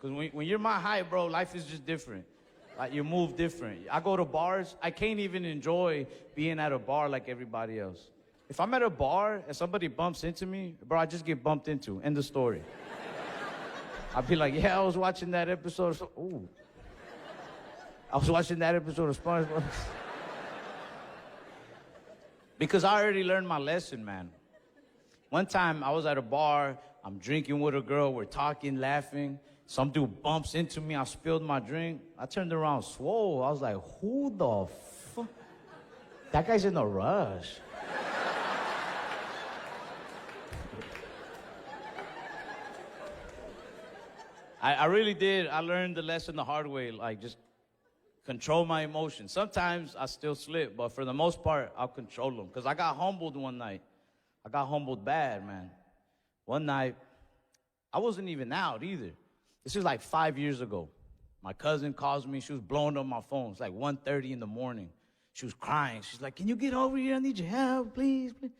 Because when you're my height, bro, life is just different. Like, you move different. I go to bars, I can't even enjoy being at a bar like everybody else. If I'm at a bar and somebody bumps into me, bro, I just get bumped into. End of story. I'd be like, yeah, I was watching that episode of... Ooh. I was watching that episode of SpongeBob. Because I already learned my lesson, man. One time, I was at a bar, I'm drinking with a girl, we're talking, laughing. Some dude bumps into me, I spilled my drink. I turned around, swole. I was like, who the fuck? That guy's in a rush. I really did. I learned the lesson the hard way, like just control my emotions. Sometimes I still slip, but for the most part, I'll control them. Because I got humbled one night. I got humbled bad, man. One night, I wasn't even out either. This is like 5 years ago. My cousin calls me. She was blowing up my phone. It's like 1:30 in the morning. She was crying. She's like, can you get over here? I need your help, please, please.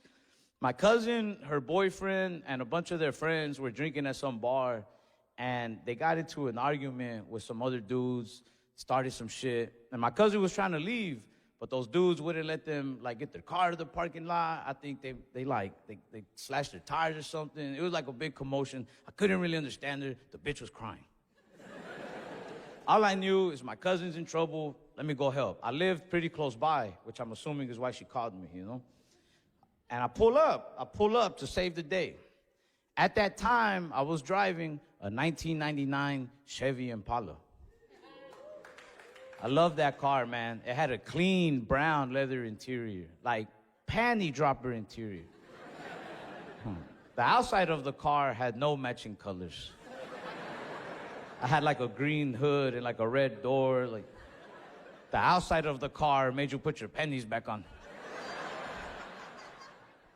My cousin, her boyfriend, and a bunch of their friends were drinking at some bar, and they got into an argument with some other dudes, started some shit. And my cousin was trying to leave, but those dudes wouldn't let them like get their car to the parking lot. I think they slashed their tires or something. It was like a big commotion. I couldn't really understand her. The bitch was crying. All I knew is my cousin's in trouble. Let me go help. I lived pretty close by, which I'm assuming is why she called me, you know? And I pull up to save the day. At that time, I was driving a 1999 Chevy Impala. I love that car, man. It had a clean brown leather interior, like panty dropper interior. The outside of the car had no matching colors. I had like a green hood and like a red door. Like, the outside of the car made you put your pennies back on.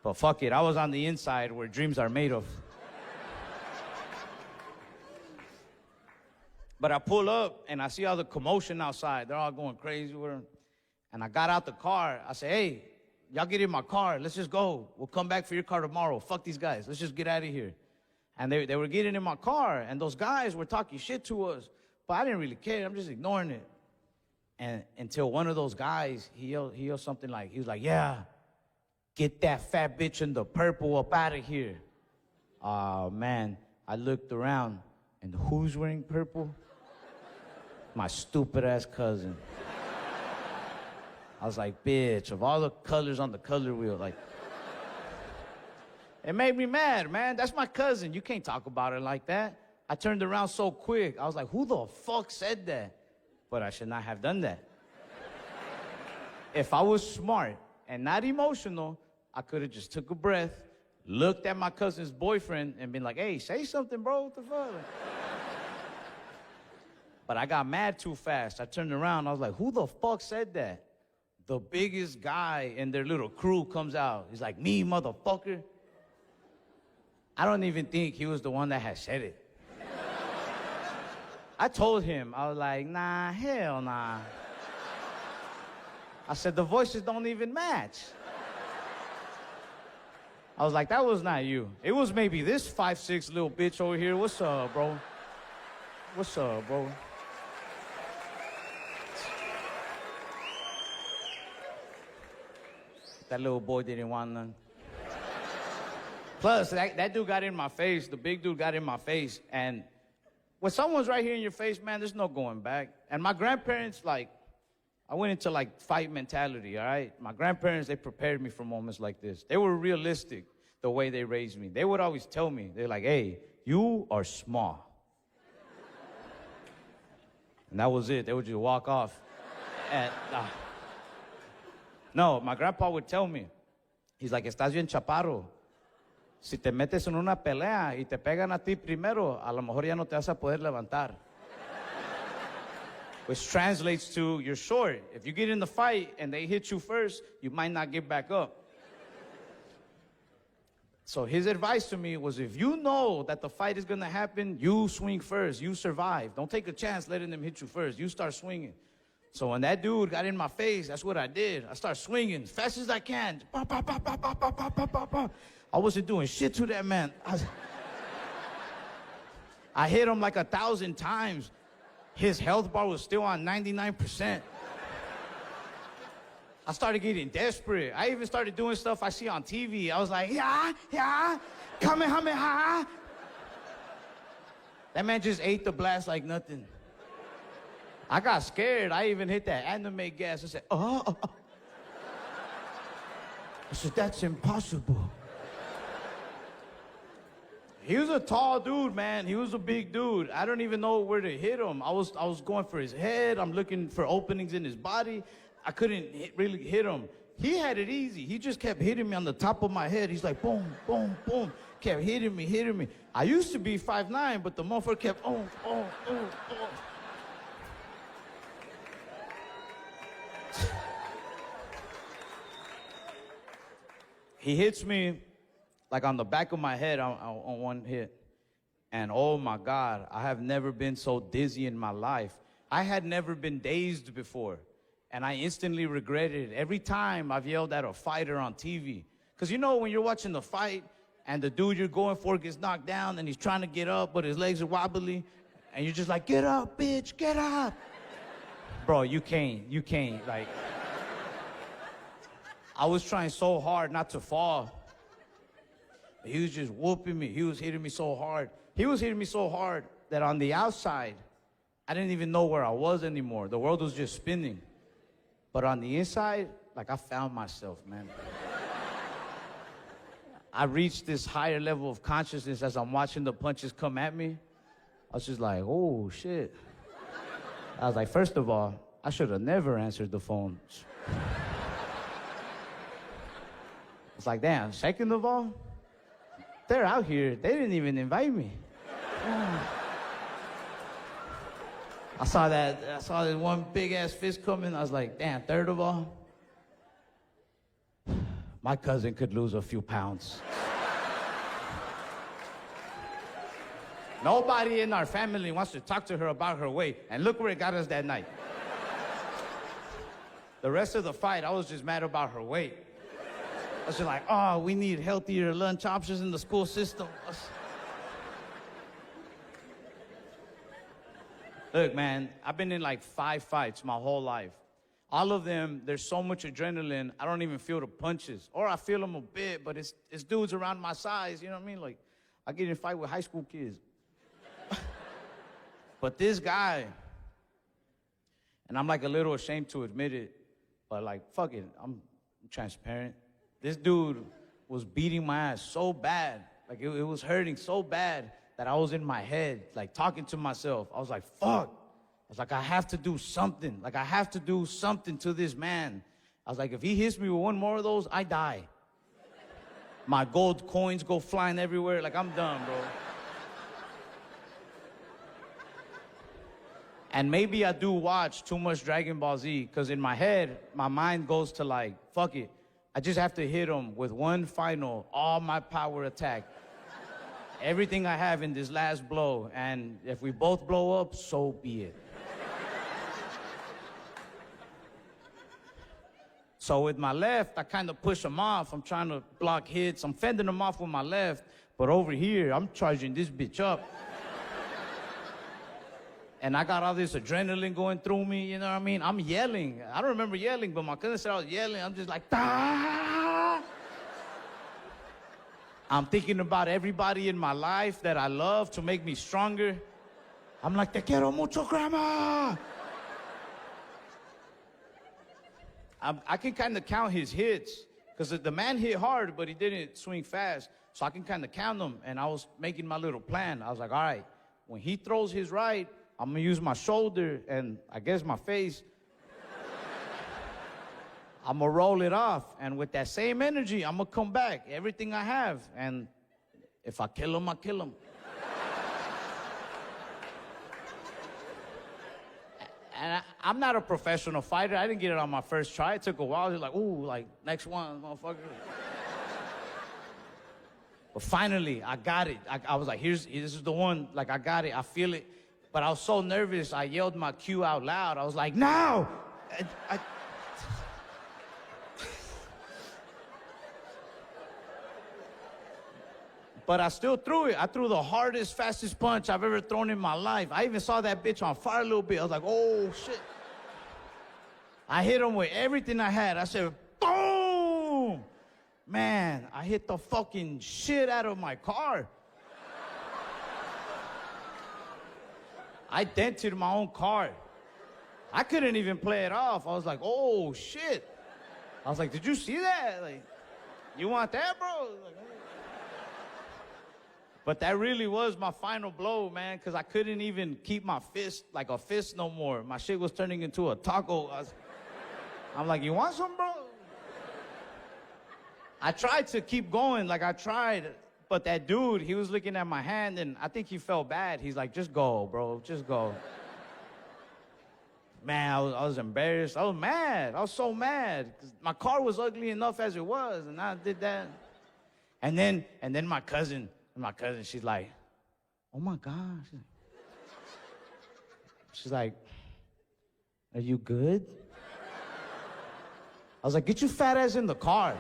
But fuck it, I was on the inside where dreams are made of. But I pull up, and I see all the commotion outside. They're all going crazy with her. And I got out the car. I said, hey, y'all get in my car. Let's just go. We'll come back for your car tomorrow. Fuck these guys. Let's just get out of here. And they were getting in my car, and those guys were talking shit to us. But I didn't really care. I'm just ignoring it. And until one of those guys, he yelled something like, he was like, yeah, get that fat bitch in the purple up out of here. Oh, man. I looked around, and who's wearing purple? My stupid-ass cousin. I was like, bitch, of all the colors on the color wheel, like... It made me mad, man. That's my cousin. You can't talk about her like that. I turned around so quick. I was like, who the fuck said that? But I should not have done that. If I was smart and not emotional, I could have just took a breath, looked at my cousin's boyfriend, and been like, hey, say something, bro. What the fuck? But I got mad too fast. I turned around. I was like, who the fuck said that? The biggest guy in their little crew comes out. He's like, me, motherfucker. I don't even think he was the one that had said it. I told him, I was like, nah, hell nah. I said, the voices don't even match. I was like, that was not you. It was maybe this 5'6" little bitch over here. What's up, bro? What's up, bro? That little boy didn't want none. Plus, that dude got in my face. The big dude got in my face. And when someone's right here in your face, man, there's no going back. And my grandparents, like, I went into, like, fight mentality, all right? My grandparents, they prepared me for moments like this. They were realistic the way they raised me. They would always tell me, they're like, hey, you are small. And that was it. They would just walk off. And, no, my grandpa would tell me, he's like, estás bien chaparro. Si te metes en una pelea y te pegan a ti primero, a lo mejor ya no te vas a poder levantar. Which translates to, you're short. If you get in the fight and they hit you first, you might not get back up. So his advice to me was, if you know that the fight is gonna happen, you swing first, you survive. Don't take a chance letting them hit you first. You start swinging. So when that dude got in my face, that's what I did. I started swinging as fast as I can. I wasn't doing shit to that man. I hit him like 1,000 times. His health bar was still on 99%. I started getting desperate. I even started doing stuff I see on TV. I was like, yeah, Kamehameha. That man just ate the blast like nothing. I got scared. I even hit that anime gas. I said, oh. I said, that's impossible. He was a tall dude, man. He was a big dude. I don't even know where to hit him. I was going for his head. I'm looking for openings in his body. I couldn't really hit him. He had it easy. He just kept hitting me on the top of my head. He's like, boom, boom, boom. Kept hitting me. I used to be 5'9", but the motherfucker kept, oh. He hits me like on the back of my head on one hit. And oh my God, I have never been so dizzy in my life. I had never been dazed before. And I instantly regretted it every time I've yelled at a fighter on TV. Because you know when you're watching the fight and the dude you're going for gets knocked down and he's trying to get up but his legs are wobbly and you're just like, get up, bitch, get up. Bro, you can't. Like, I was trying so hard not to fall. He was just whooping me. He was hitting me so hard. He was hitting me so hard that on the outside, I didn't even know where I was anymore. The world was just spinning. But on the inside, like I found myself, man. I reached this higher level of consciousness as I'm watching the punches come at me. I was just like, oh, shit. I was like, first of all, I should have never answered the phone. It's like, damn, second of all, they're out here. They didn't even invite me. I saw that one big-ass fist coming. I was like, damn, third of all, my cousin could lose a few pounds. Nobody in our family wants to talk to her about her weight. And look where it got us that night. The rest of the fight, I was just mad about her weight. I was just like, oh, we need healthier lunch options in the school system. Look, man, I've been in like 5 fights my whole life. All of them, there's so much adrenaline, I don't even feel the punches. Or I feel them a bit, but it's dudes around my size, you know what I mean? Like, I get in a fight with high school kids. But this guy, and I'm like a little ashamed to admit it, but like, fuck it, I'm transparent. This dude was beating my ass so bad, like it was hurting so bad that I was in my head, like talking to myself. I was like, fuck. I was like, I have to do something. Like, I have to do something to this man. I was like, if he hits me with one more of those, I die. My gold coins go flying everywhere. Like, I'm done, bro. And maybe I do watch too much Dragon Ball Z, because in my head, my mind goes to like, fuck it. I just have to hit him with one final, all my power attack. Everything I have in this last blow. And if we both blow up, so be it. So with my left, I kind of push him off. I'm trying to block hits. I'm fending him off with my left. But over here, I'm charging this bitch up. And I got all this adrenaline going through me, you know what I mean? I'm yelling. I don't remember yelling, but my cousin said I was yelling. I'm just like, ah! I'm thinking about everybody in my life that I love to make me stronger. I'm like, te quiero mucho, grandma! I can kind of count his hits, because the man hit hard, but he didn't swing fast. So I can kind of count them, and I was making my little plan. I was like, all right, when he throws his right, I'm gonna use my shoulder and I guess my face. I'm gonna roll it off, and with that same energy, I'm gonna come back, everything I have, and if I kill him, I kill him. And I'm not a professional fighter. I didn't get it on my first try. It took a while. I was like, ooh, like, next one, motherfucker. But finally, I got it. I was like, this is the one. Like, I got it. I feel it. But I was so nervous, I yelled my cue out loud. I was like, now! But I still threw it. I threw the hardest, fastest punch I've ever thrown in my life. I even saw that bitch on fire a little bit. I was like, oh, shit. I hit him with everything I had. I said, boom! Man, I hit the fucking shit out of my car. I dented my own car. I couldn't even play it off. I was like, oh, shit. I was like, did you see that? Like, you want that, bro? Like, but that really was my final blow, man, because I couldn't even keep my fist like a fist no more. My shit was turning into a taco. I'm like, you want some, bro? I tried to keep going, like I tried, but that dude, he was looking at my hand, and I think he felt bad. He's like, just go, bro, just go. Man, I was embarrassed. I was mad. I was so mad, 'cause my car was ugly enough as it was, and I did that. And then my cousin, she's like, oh my God. She's like, are you good? I was like, get your fat ass in the car.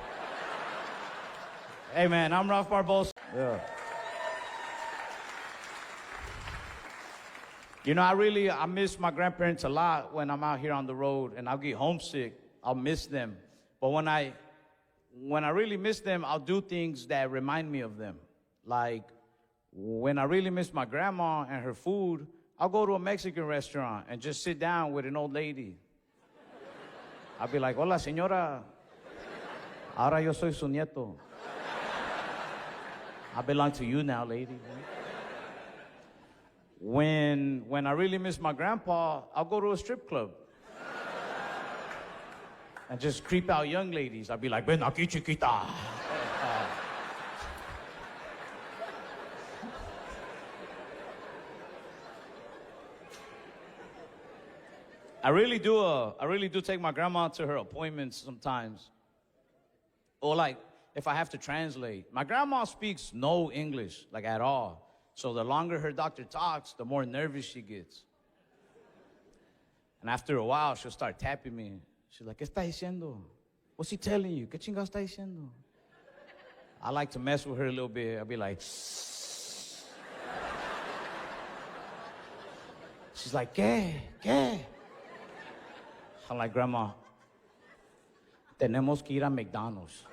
Hey man, I'm Ralph Barbosa. Yeah. You know, I miss my grandparents a lot when I'm out here on the road, and I'll get homesick. I'll miss them. But when I really miss them, I'll do things that remind me of them. Like, when I really miss my grandma and her food, I'll go to a Mexican restaurant and just sit down with an old lady. I'll be like, hola, señora. Ahora yo soy su nieto. I belong to you now, lady. When I really miss my grandpa, I'll go to a strip club and just creep out young ladies. I'll be like, ven aquí, chiquita. I really do take my grandma to her appointments sometimes. Or like, if I have to translate. My grandma speaks no English, like at all. So the longer her doctor talks, the more nervous she gets. And after a while, she'll start tapping me. She's like, ¿qué está diciendo? What's he telling you? ¿Qué chingados está diciendo? I like to mess with her a little bit. I'll be like, shh. She's like, ¿qué? ¿Qué? I'm like, Grandma, tenemos que ir a McDonald's.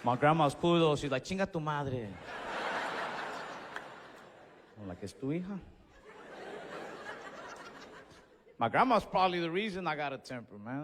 My grandma's cool though. She's like, chinga tu madre. I'm like, ¿es tu hija? My grandma's probably the reason I got a temper, man.